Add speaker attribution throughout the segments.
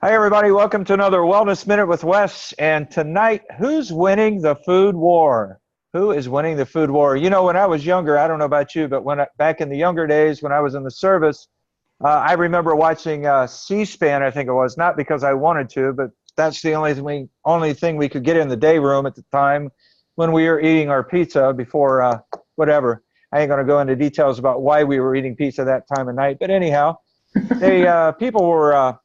Speaker 1: Hi, everybody. Welcome to another Wellness Minute with Wes. And tonight, who's winning the food war? Who is winning the food war? You know, when I was younger, I don't know about you, but back in the younger days when I was in the service, I remember watching C-SPAN, I think it was, not because I wanted to, but that's the only thing we could get in the day room at the time when we were eating our pizza before whatever. I ain't going to go into details about why we were eating pizza that time of night. But anyhow, people were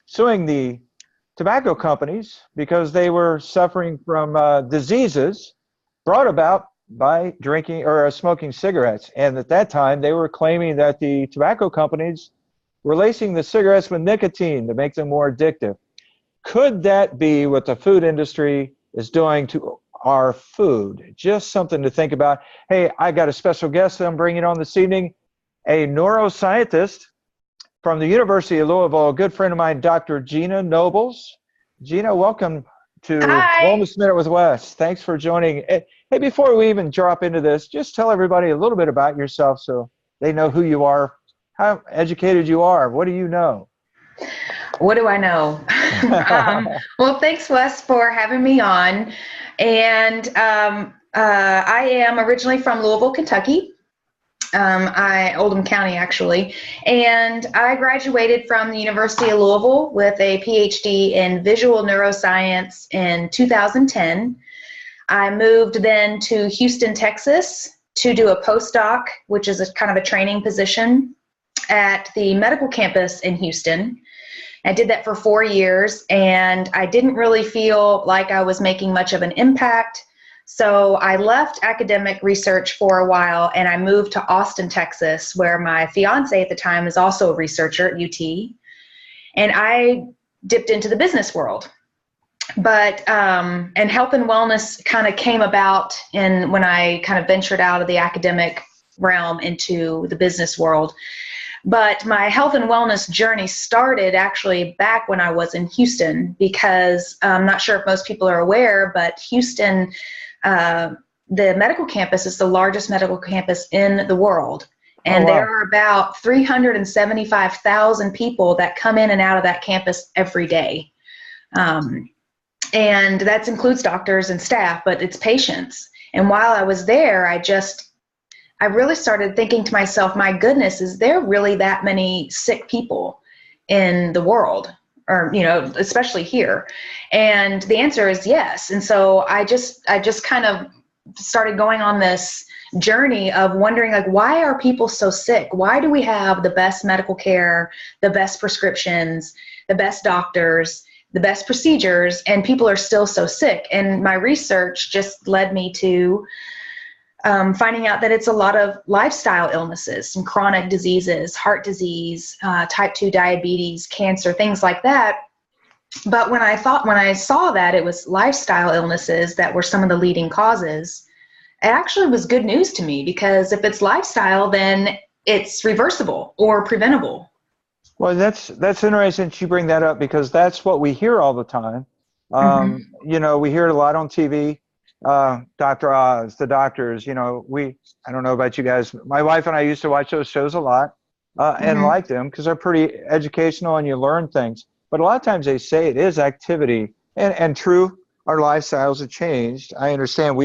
Speaker 1: suing the tobacco companies because they were suffering from diseases brought about by drinking or smoking cigarettes. And at that time, they were claiming that the tobacco companies were lacing the cigarettes with nicotine to make them more addictive. Could that be what the food industry is doing to our food? Just something to think about. Hey, I got a special guest that I'm bringing on this evening, a neuroscientist from the University of Louisville, a good friend of mine, Dr. Gina Nobles. Gina, welcome to
Speaker 2: Hi.
Speaker 1: Wellness Minute with Wes. Thanks for joining. Hey, before we even drop into this, just tell everybody a little bit about yourself so they know who you are, how educated you are. What do you know?
Speaker 2: What do I know? Well, thanks, Wes, for having me on. And I am originally from Louisville, Kentucky. Oldham County, actually. And I graduated from the University of Louisville with a PhD in visual neuroscience in 2010. I moved then to Houston, Texas to do a postdoc, which is a kind of a training position at the medical campus in Houston. I did that for 4 years, and I didn't really feel like I was making much of an impact. So I left academic research for a while, and I moved to Austin, Texas, where my fiance at the time is also a researcher at UT. And I dipped into the business world. But and health and wellness kind of came about when I kind of ventured out of the academic realm into the business world. But my health and wellness journey started actually back when I was in Houston, because I'm not sure if most people are aware, but Houston, the medical campus is the largest medical campus in the world. And there are about 375,000 people that come in and out of that campus every day. And that includes doctors and staff, but it's patients. And while I was there, I really started thinking to myself, my goodness, is there really that many sick people in the world, or, especially here? And the answer is yes. And so I just kind of started going on this journey of wondering, like, why are people so sick? Why do we have the best medical care, the best prescriptions, the best doctors, the best procedures, and people are still so sick? And my research just led me to finding out that it's a lot of lifestyle illnesses, some chronic diseases, heart disease, type 2 diabetes, cancer, things like that. But when I saw that it was lifestyle illnesses that were some of the leading causes, it actually was good news to me, because if it's lifestyle, then it's reversible or preventable.
Speaker 1: Well, that's interesting that you bring that up, because that's what we hear all the time. We hear it a lot on TV. Dr. Oz, the doctors, I don't know about you guys. My wife and I used to watch those shows a lot and like them because they're pretty educational and you learn things. But a lot of times they say it is activity, and true, our lifestyles have changed. I understand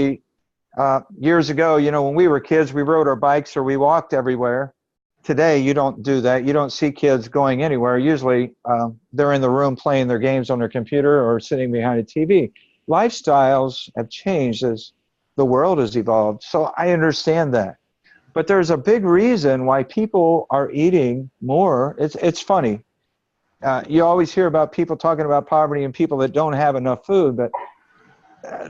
Speaker 1: years ago, when we were kids, we rode our bikes or we walked everywhere. Today, you don't do that. You don't see kids going anywhere. Usually they're in the room playing their games on their computer or sitting behind a TV. Lifestyles have changed as the world has evolved. So I understand that. But there's a big reason why people are eating more. It's funny. You always hear about people talking about poverty and people that don't have enough food, but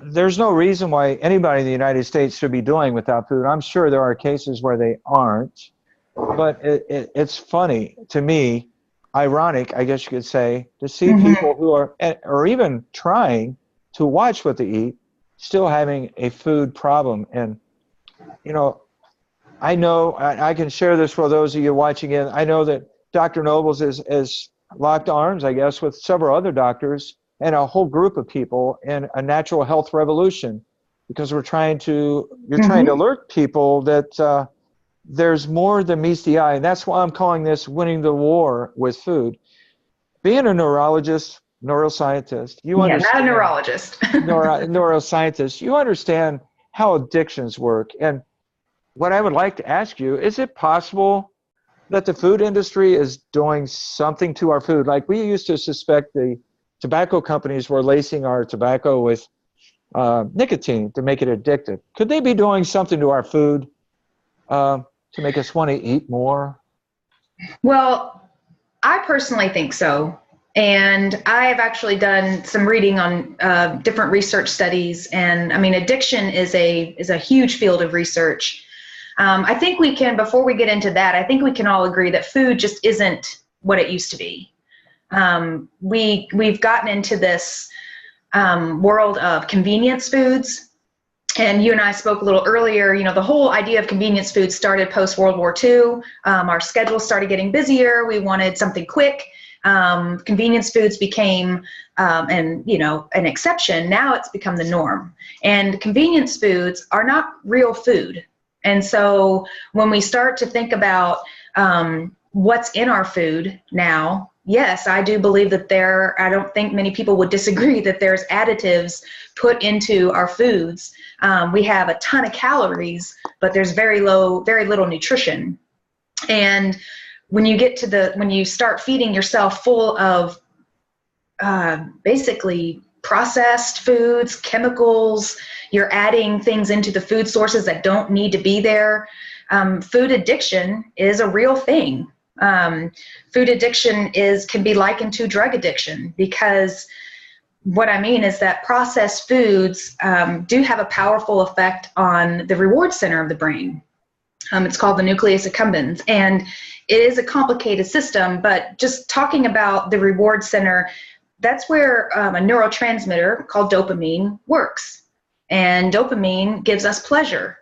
Speaker 1: there's no reason why anybody in the United States should be doing without food. I'm sure there are cases where they aren't, but it's funny to me, ironic, I guess you could say, to see people who are even trying to watch what they eat, still having a food problem. And, I know, I can share this for those of you watching it. I know that Dr. Nobles is locked arms, I guess, with several other doctors and a whole group of people in a natural health revolution, because you're trying to alert people that there's more than meets the eye. And that's why I'm calling this winning the war with food. being a neurologist, neuroscientist, you
Speaker 2: Yeah,
Speaker 1: understand.
Speaker 2: not a neurologist.
Speaker 1: Neuroscientist, you understand how addictions work. And what I would like to ask you, is it possible that the food industry is doing something to our food? Like we used to suspect the tobacco companies were lacing our tobacco with nicotine to make it addictive. Could they be doing something to our food to make us want to eat more?
Speaker 2: Well, I personally think so. And I have actually done some reading on different research studies. And I mean, addiction is a huge field of research. I think we can, before we get into that, I think we can all agree that food just isn't what it used to be. We've gotten into this world of convenience foods. And you and I spoke a little earlier, you know, the whole idea of convenience foods started post-World War II. Our schedules started getting busier. We wanted something quick. Convenience foods became an exception. Now it's become the norm. And convenience foods are not real food. And so when we start to think about what's in our food now, yes, I do believe that I don't think many people would disagree that there's additives put into our foods. We have a ton of calories, but there's very little nutrition. And when you start feeding yourself full of basically processed foods, chemicals, you're adding things into the food sources that don't need to be there. Food addiction is a real thing. Food addiction can be likened to drug addiction, because what I mean is that processed foods do have a powerful effect on the reward center of the brain. It's called the nucleus accumbens, and it is a complicated system, but just talking about the reward center, that's where a neurotransmitter called dopamine works. And dopamine gives us pleasure.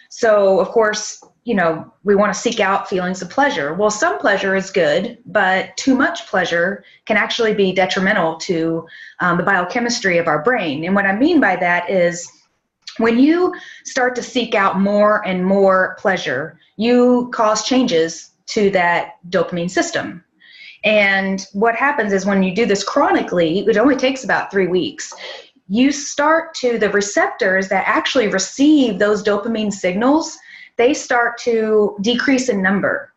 Speaker 2: So, of course, you know, we want to seek out feelings of pleasure. Well, some pleasure is good, but too much pleasure can actually be detrimental to the biochemistry of our brain. And what I mean by that is when you start to seek out more and more pleasure, you cause changes to that dopamine system. And what happens is when you do this chronically, it only takes about 3 weeks, the receptors that actually receive those dopamine signals, they start to decrease in number.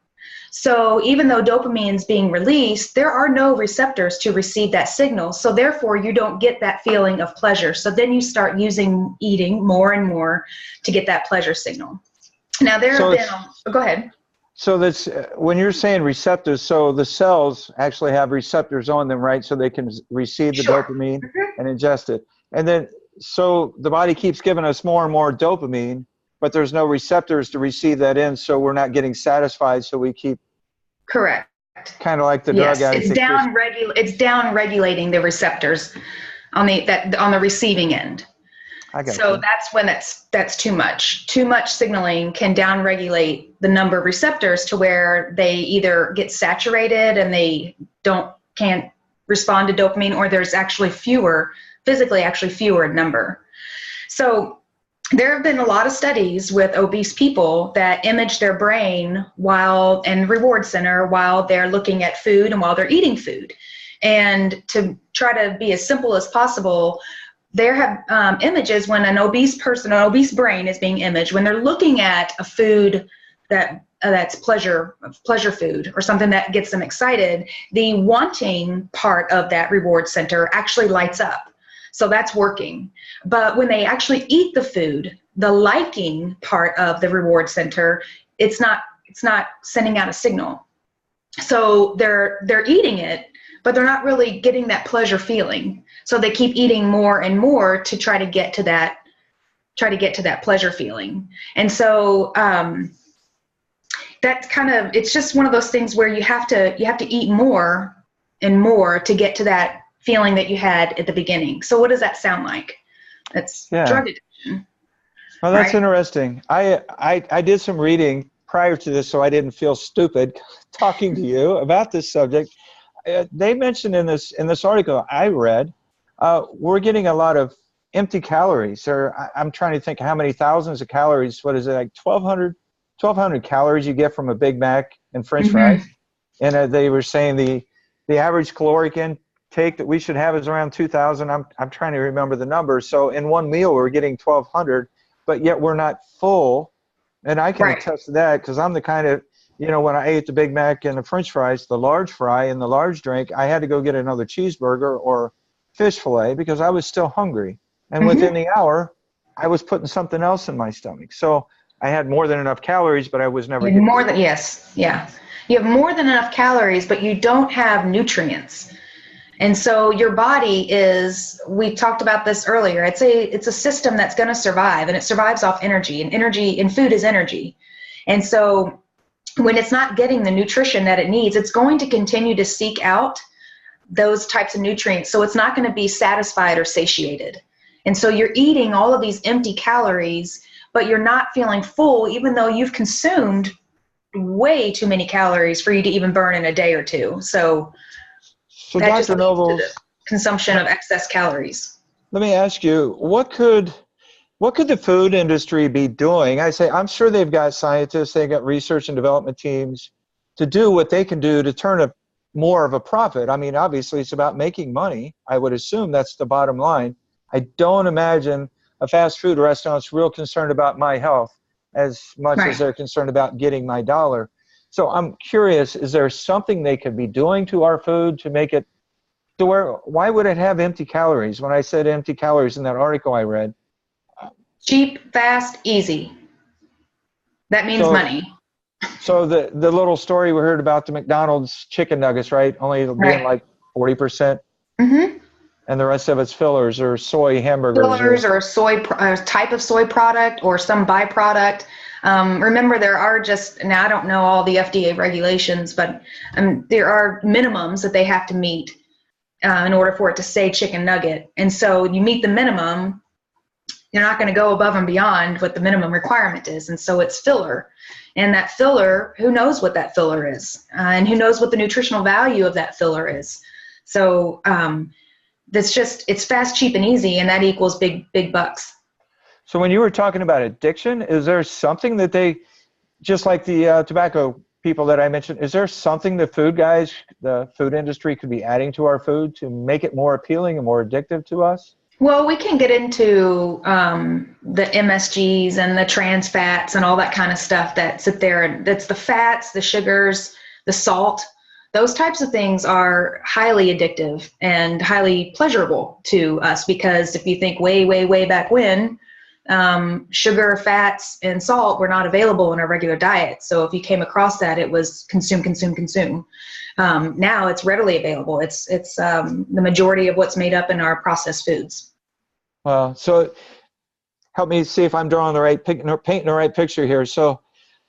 Speaker 2: So even though dopamine is being released, there are no receptors to receive that signal. So therefore, you don't get that feeling of pleasure. So then you start eating more and more to get that pleasure signal. Now go ahead.
Speaker 1: So that's when you're saying receptors, so the cells actually have receptors on them, right? So they can receive the dopamine and ingest it. And then, so the body keeps giving us more and more dopamine, but there's no receptors to receive that in, so we're not getting satisfied, so we keep...
Speaker 2: Correct.
Speaker 1: Kind of like the drug addict.
Speaker 2: It's down regulating the receptors on the receiving end. So that's when that's too much. Too much signaling can downregulate the number of receptors to where they either get saturated and they can't respond to dopamine, or there's actually fewer in number. So there have been a lot of studies with obese people that image their brain and reward center while they're looking at food and while they're eating food. And to try to be as simple as possible, there have images when an obese brain is being imaged, when they're looking at a food that's pleasure food or something that gets them excited, the wanting part of that reward center actually lights up. So that's working. But when they actually eat the food, the liking part of the reward center, it's not sending out a signal. So they're eating it, but they're not really getting that pleasure feeling. So they keep eating more and more to try to get to that pleasure feeling. And so it's just one of those things where you have to eat more and more to get to that feeling that you had at the beginning. So what does that sound like? That's drug addiction.
Speaker 1: Well, that's right? Interesting. I did some reading prior to this, so I didn't feel stupid talking to you about this subject. They mentioned in this article I read, we're getting a lot of empty calories. I'm trying to think how many thousands of calories. What is it, like 1,200 calories you get from a Big Mac and French fries? And they were saying the average caloric intake that we should have is around 2,000. I'm trying to remember the numbers. So in one meal, we're getting 1,200, but yet we're not full. And I can
Speaker 2: Right.
Speaker 1: attest to that because I'm the kind of, when I ate the Big Mac and the French fries, the large fry and the large drink, I had to go get another cheeseburger or fish fillet because I was still hungry. And within the hour, I was putting something else in my stomach. So I had more than enough calories, but I was never getting
Speaker 2: More than, yes, yeah. You have more than enough calories, but you don't have nutrients. And so your body is, we talked about this earlier, it's a system that's going to survive, and it survives off energy, and food is energy. And so when it's not getting the nutrition that it needs, it's going to continue to seek out those types of nutrients. So it's not going to be satisfied or satiated. And so you're eating all of these empty calories, but you're not feeling full, even though you've consumed way too many calories for you to even burn in a day or two. So that just
Speaker 1: Dr.
Speaker 2: leads
Speaker 1: Nobles,
Speaker 2: to the consumption of excess calories.
Speaker 1: let me ask you, what could the food industry be doing? I'm sure they've got scientists, they've got research and development teams to do what they can do to turn more of a profit. I mean, obviously it's about making money. I would assume that's the bottom line. I don't imagine a fast food restaurant's real concerned about my health as much as they're concerned about getting my dollar. So I'm curious, is there something they could be doing to our food to make it to why would it have empty calories? When I said empty calories in that article I read.
Speaker 2: Cheap, fast, easy. That means money.
Speaker 1: So the little story we heard about the McDonald's chicken nuggets, right? Only being like 40%. Mm-hmm. And the rest of it's fillers or soy hamburgers.
Speaker 2: Fillers or soy type of soy product or some byproduct. Remember, there are now I don't know all the FDA regulations, but there are minimums that they have to meet in order for it to say chicken nugget. And so you meet the minimum, you're not going to go above and beyond what the minimum requirement is. And so it's filler. And that filler, who knows what that filler is? And who knows what the nutritional value of that filler is? So it's fast, cheap, and easy, and that equals big bucks.
Speaker 1: So when you were talking about addiction, is there something that they, just like the tobacco people that I mentioned, is there something the food industry could be adding to our food to make it more appealing and more addictive to us?
Speaker 2: Well, we can get into the MSGs and the trans fats and all that kind of stuff that sit there. That's the fats, the sugars, the salt. Those types of things are highly addictive and highly pleasurable to us because if you think way, way, way back when, sugar, fats, and salt were not available in our regular diet. So if you came across that, it was consume, consume, consume. Now it's readily available. It's the majority of what's made up in our processed foods.
Speaker 1: Well, so help me see if I'm drawing the right painting the right picture here. So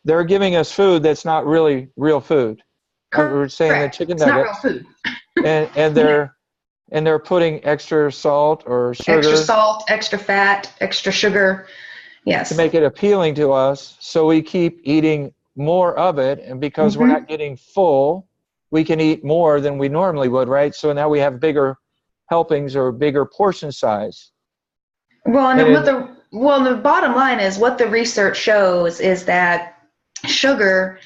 Speaker 1: they're giving us food that's not really real food. We're saying the chicken nugget.
Speaker 2: It's not real food.
Speaker 1: and they're putting extra salt or sugar.
Speaker 2: Extra salt, extra fat, extra sugar. Yes.
Speaker 1: To make it appealing to us, so we keep eating more of it, and because we're not getting full, we can eat more than we normally would, right? So now we have bigger helpings or bigger portion size.
Speaker 2: Well, the bottom line is what the research shows is that sugar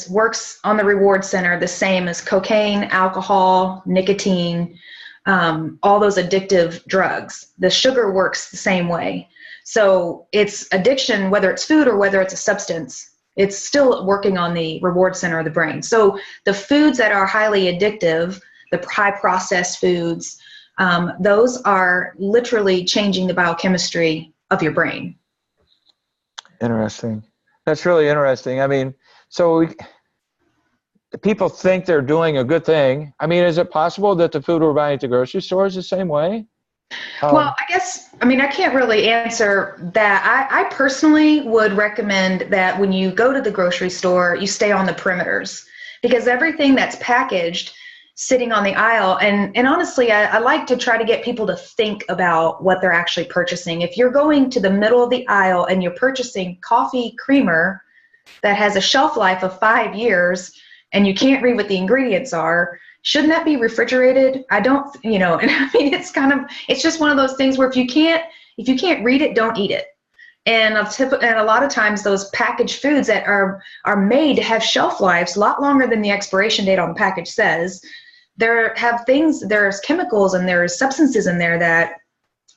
Speaker 2: works on the reward center the same as cocaine, alcohol, nicotine, all those addictive drugs. The sugar works the same way. So it's addiction, whether it's food or whether it's a substance, it's still working on the reward center of the brain. So the foods that are highly addictive, the high processed foods, those are literally changing the biochemistry of your brain.
Speaker 1: Interesting. That's really interesting. I mean, so people think they're doing a good thing. I mean, is it possible that the food we're buying at the grocery store is the same way?
Speaker 2: Well, I can't really answer that. I personally would recommend that when you go to the grocery store, you stay on the perimeters because everything that's packaged sitting on the aisle, and honestly, I like to try to get people to think about what they're actually purchasing. If you're going to the middle of the aisle and you're purchasing coffee creamer that has a shelf life of 5 years and you can't read what the ingredients are, shouldn't that be refrigerated? I don't, and I mean, it's just one of those things where if you can't read it, don't eat it. And a lot of times those packaged foods that are made to have shelf lives a lot longer than the expiration date on the package says, there's chemicals and there's substances in there that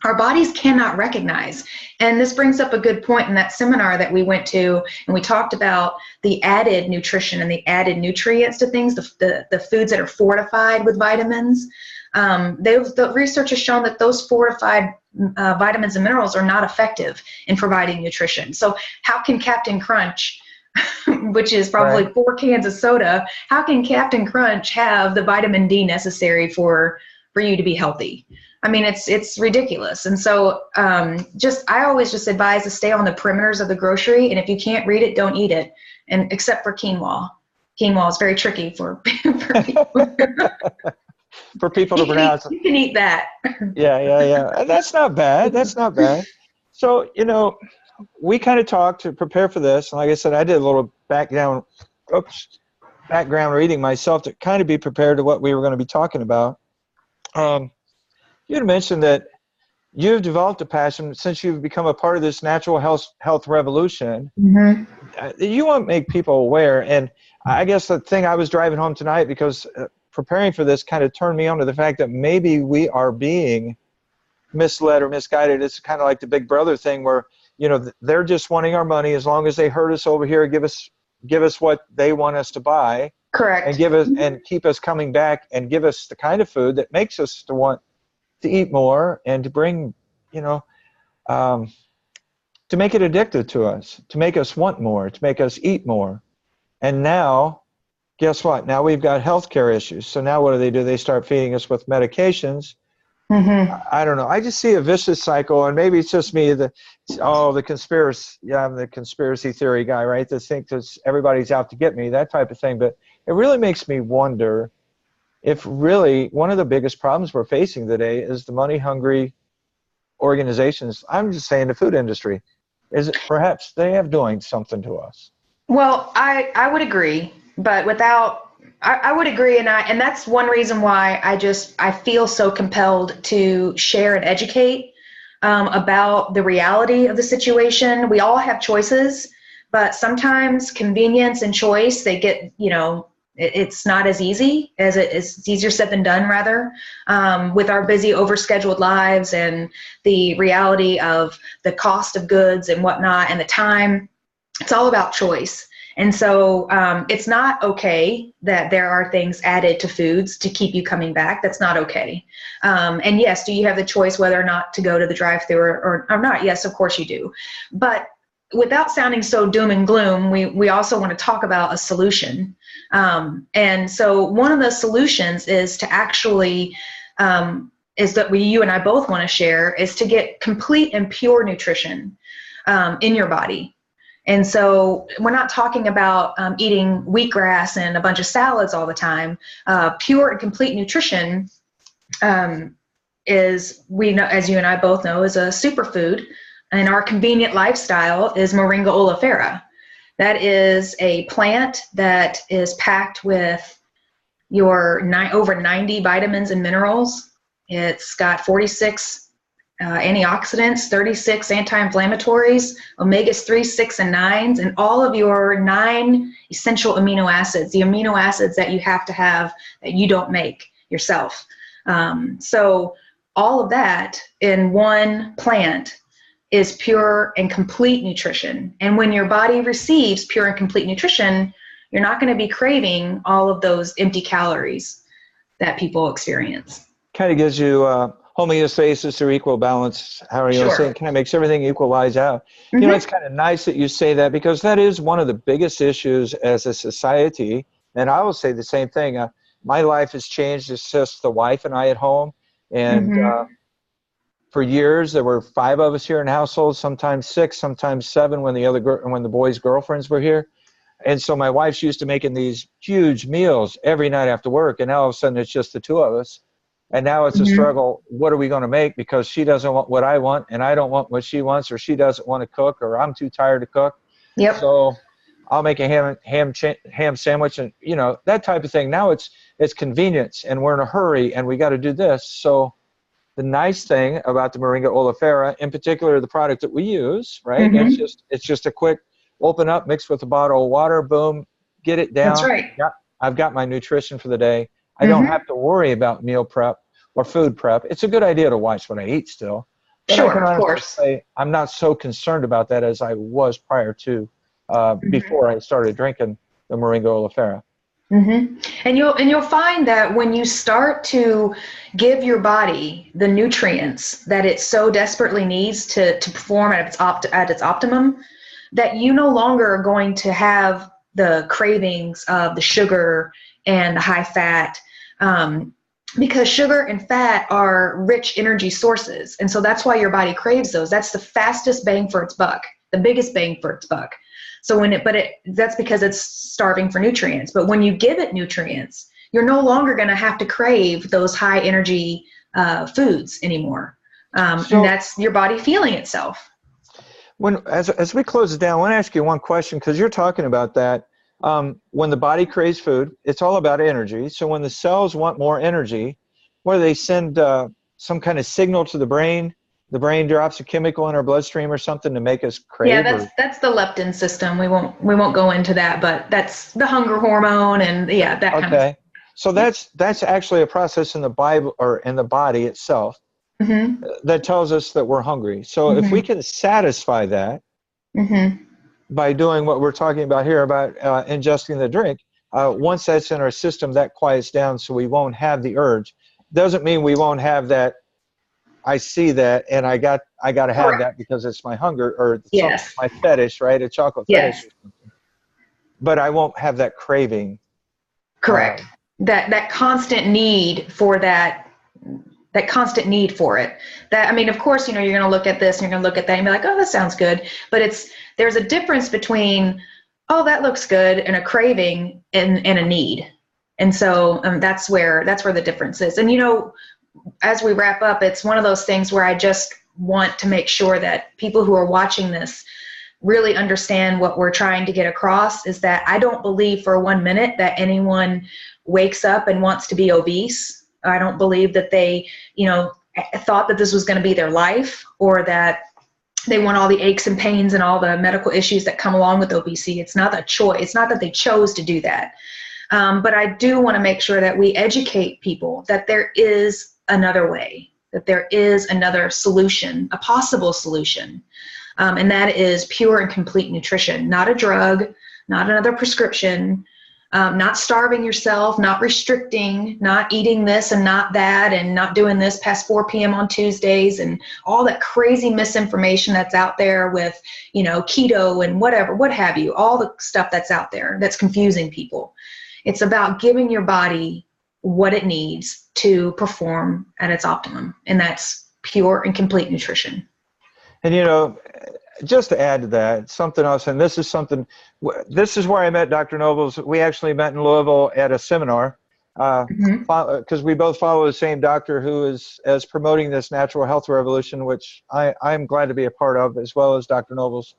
Speaker 2: our bodies cannot recognize. And this brings up a good point in that seminar that we went to, and we talked about the added nutrition and the added nutrients to things, the foods that are fortified with vitamins. The research has shown that those fortified vitamins and minerals are not effective in providing nutrition. So how can Captain Crunch, which is probably 4 cans of soda, how can Captain Crunch have the vitamin D necessary for you to be healthy? I mean, it's ridiculous. And so I always just advise to stay on the perimeters of the grocery. And if you can't read it, don't eat it. And except for quinoa. Quinoa is very tricky for people.
Speaker 1: For people to pronounce.
Speaker 2: You can eat that.
Speaker 1: Yeah. And that's not bad. That's not bad. So, we kind of talked to prepare for this. And like I said, I did a little background reading myself to kind of be prepared to what we were going to be talking about. You had mentioned that you've developed a passion since you've become a part of this natural health revolution. Mm-hmm. You want to make people aware. And I guess the thing I was driving home tonight, because preparing for this kind of turned me on to the fact that maybe we are being misled or misguided. It's kind of like the Big Brother thing where, they're just wanting our money as long as they hurt us over here, give us what they want us to buy.
Speaker 2: Correct.
Speaker 1: And give us and keep us coming back and give us the kind of food that makes us to want to eat more and to bring, to make it addictive to us, to make us want more, to make us eat more. And now, guess what? Now we've got healthcare issues. So now what do? They start feeding us with medications. Mm-hmm. I don't know. I just see a vicious cycle, and maybe it's just me. The conspiracy. Yeah, I'm the conspiracy theory guy, right? To think that everybody's out to get me, that type of thing. But it really makes me wonder if really one of the biggest problems we're facing today is the money-hungry organizations. I'm just saying the food industry. Is it perhaps they have doing something to us?
Speaker 2: Well, I would agree, but I would agree, and that's one reason why I feel so compelled to share and educate about the reality of the situation. We all have choices, but sometimes convenience and choice, they get, it's not as easy as it's easier said than done, rather, with our busy, overscheduled lives and the reality of the cost of goods and whatnot and the time. It's all about choice. And so it's not okay that there are things added to foods to keep you coming back. That's not okay. And yes, do you have the choice whether or not to go to the drive-thru or not? Yes, of course you do. But without sounding so doom and gloom, we also want to talk about a solution. And so one of the solutions is to actually, is that you and I both want to share, is to get complete and pure nutrition in your body. And so we're not talking about eating wheatgrass and a bunch of salads all the time. Pure and complete nutrition is, we know, as you and I both know, is a superfood. And our convenient lifestyle is Moringa oleifera. That is a plant that is packed with your over 90 vitamins and minerals. It's got 46 antioxidants, 36 anti-inflammatories, omegas 3, 6, and 9s, and all of your 9 essential amino acids, the amino acids that you have to have that you don't make yourself. So all of that in one plant is pure and complete nutrition. And when your body receives pure and complete nutrition, you're not going to be craving all of those empty calories that people experience.
Speaker 1: Kind of gives you homeostasis or equal balance, how are you going to say it? Kind of makes everything equalize out. Mm-hmm. It's kind of nice that you say that, because that is one of the biggest issues as a society. And I will say the same thing. My life has changed. It's just the wife and I at home. And for years, there were 5 of us here in the household, sometimes 6, sometimes 7 when the boys' girlfriends were here. And so my wife's used to making these huge meals every night after work. And now all of a sudden it's just the 2 of us. And now it's a struggle. What are we going to make? Because she doesn't want what I want, and I don't want what she wants, or she doesn't want to cook, or I'm too tired to cook.
Speaker 2: Yep.
Speaker 1: So I'll make a ham sandwich, and that type of thing. Now it's convenience, and we're in a hurry, and we got to do this. So the nice thing about the Moringa oleifera, in particular the product that we use, right? Mm-hmm. It's just a quick open up, mix with a bottle of water, boom, get it down.
Speaker 2: That's right.
Speaker 1: I've got my nutrition for the day. I don't have to worry about meal prep or food prep. It's a good idea to watch what I eat still. But I
Speaker 2: Sure,
Speaker 1: can
Speaker 2: of
Speaker 1: honestly
Speaker 2: course.
Speaker 1: say I'm not so concerned about that as I was prior to, before I started drinking the Moringa oleifera.
Speaker 2: And you'll find that when you start to give your body the nutrients that it so desperately needs to perform at its optimum, that you no longer are going to have the cravings of the sugar and the high fat, because sugar and fat are rich energy sources, and so that's why your body craves those. That's the fastest bang for its buck, the biggest bang for its buck. So that's because it's starving for nutrients. But when you give it nutrients, you're no longer going to have to crave those high energy foods anymore. And that's your body feeling itself.
Speaker 1: As we close it down, I want to ask you one question, because you're talking about that. When the body craves food, it's all about energy. So when the cells want more energy, what do they send some kind of signal to the brain? The brain drops a chemical in our bloodstream or something to make us crave?
Speaker 2: Yeah, that's the leptin system. We won't go into that, but that's the hunger hormone, and that kind of.
Speaker 1: Okay, so that's actually a process in the Bible or in the body itself that tells us that we're hungry. So if we can satisfy that by doing what we're talking about here about ingesting the drink, once that's in our system, that quiets down, so we won't have the urge. Doesn't mean we won't have that. I see that, and I got to have that because it's my hunger, or my fetish, right? A chocolate fetish or something. But I won't have that craving.
Speaker 2: Correct. That constant need for that constant need for it. That, I mean, of course, you're going to look at this and you're going to look at that and be like, oh, that sounds good. But there's a difference between, oh, that looks good, and a craving and a need. And so that's where the difference is. And as we wrap up, it's one of those things where I just want to make sure that people who are watching this really understand what we're trying to get across, is that I don't believe for 1 minute that anyone wakes up and wants to be obese. I don't believe that they, thought that this was going to be their life, or that they want all the aches and pains and all the medical issues that come along with obesity. It's not a choice. It's not that they chose to do that. But I do want to make sure that we educate people that there is another way, that there is another solution, a possible solution. And that is pure and complete nutrition, not a drug, not another prescription, not starving yourself, not restricting, not eating this and not that, and not doing this past 4 p.m. on Tuesdays, and all that crazy misinformation that's out there with, keto and whatever, what have you, all the stuff that's out there that's confusing people. It's about giving your body what it needs to perform at its optimum, and that's pure and complete nutrition. And
Speaker 1: just to add to that, something else, and this is where I met Dr. Nobles. We actually met in Louisville at a seminar, because we both follow the same doctor who is promoting this natural health revolution, which I'm glad to be a part of, as well as Dr. Nobles.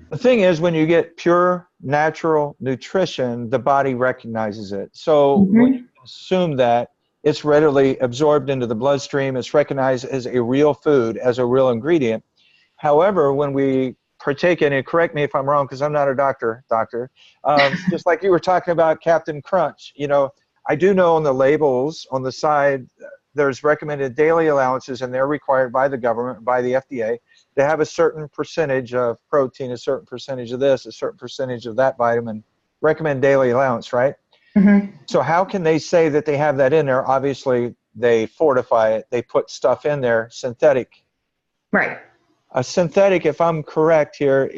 Speaker 1: The thing is, when you get pure natural nutrition, the body recognizes it. So when you consume that, it's readily absorbed into the bloodstream. It's recognized as a real food, as a real ingredient. However, when we partake in it, correct me if I'm wrong, because I'm not a doctor, just like you were talking about Captain Crunch, I do know on the labels on the side, there's recommended daily allowances, and they're required by the government, by the FDA, to have a certain percentage of protein, a certain percentage of this, a certain percentage of that vitamin, recommend daily allowance, right? So how can they say that they have that in there? Obviously, they fortify it. They put stuff in there, synthetic.
Speaker 2: Right.
Speaker 1: A synthetic, if I'm correct here,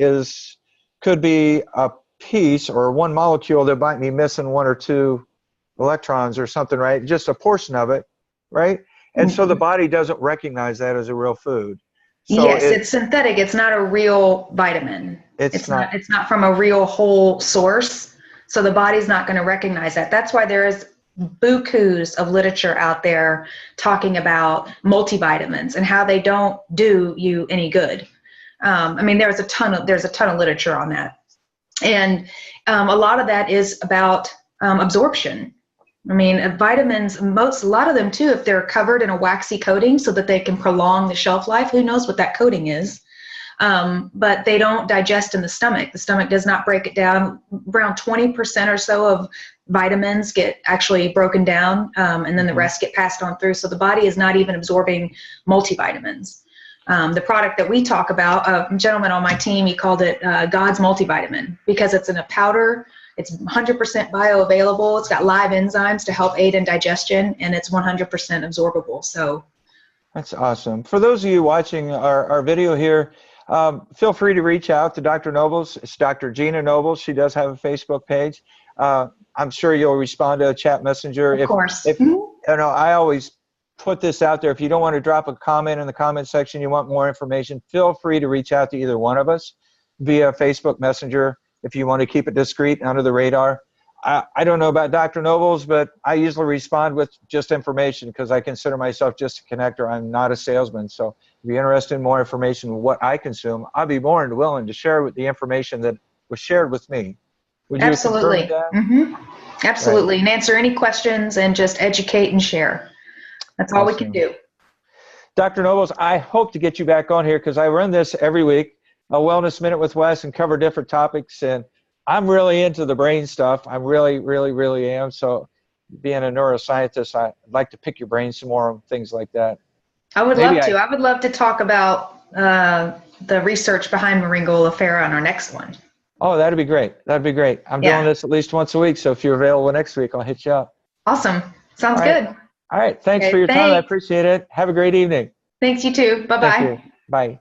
Speaker 1: could be a piece or one molecule that might be missing 1 or 2 electrons or something, right? Just a portion of it, right? And so the body doesn't recognize that as a real food. So
Speaker 2: yes, it's synthetic. It's not a real vitamin. It's not from a real whole source. So the body's not going to recognize that. That's why there is bukus of literature out there talking about multivitamins and how they don't do you any good. There's a ton of literature on that, and a lot of that is about absorption. Vitamins, a lot of them too, if they're covered in a waxy coating so that they can prolong the shelf life, who knows what that coating is. But they don't digest in the stomach. The stomach does not break it down. Around 20% or so of vitamins get actually broken down, and then the rest get passed on through. So the body is not even absorbing multivitamins. The product that we talk about, a gentleman on my team, he called it God's multivitamin, because it's in a powder. It's 100% bioavailable. It's got live enzymes to help aid in digestion, and it's 100% absorbable. So
Speaker 1: that's awesome. For those of you watching our video here, feel free to reach out to Dr. Nobles. It's Dr. Gina Nobles. She does have a Facebook page. I'm sure you'll respond to a chat messenger.
Speaker 2: Of course.
Speaker 1: You know, I always put this out there. If you don't want to drop a comment in the comment section, you want more information, feel free to reach out to either one of us via Facebook Messenger if you want to keep it discreet, under the radar. I don't know about Dr. Nobles, but I usually respond with just information because I consider myself just a connector. I'm not a salesman. So if you're interested in more information on what I consume, I'll be more than willing to share with the information that was shared with me. Would you
Speaker 2: Absolutely.
Speaker 1: confirm that?
Speaker 2: Absolutely. Right. And answer any questions and just educate and share. That's all we can do.
Speaker 1: Dr. Nobles, I hope to get you back on here because I run this every week, a Wellness Minute with Wes, and cover different topics. And I'm really into the brain stuff. I really am. So being a neuroscientist, I'd like to pick your brain some more on things like that.
Speaker 2: I would love to. I would love to talk about the research behind Moringa oleifera on our next one.
Speaker 1: Oh, that'd be great. That'd be great. I'm doing this at least once a week. So if you're available next week, I'll hit you up.
Speaker 2: Awesome. Sounds good.
Speaker 1: All right. Thanks for your time. I appreciate it. Have a great evening.
Speaker 2: Thanks, you too. Bye-bye.
Speaker 1: Bye.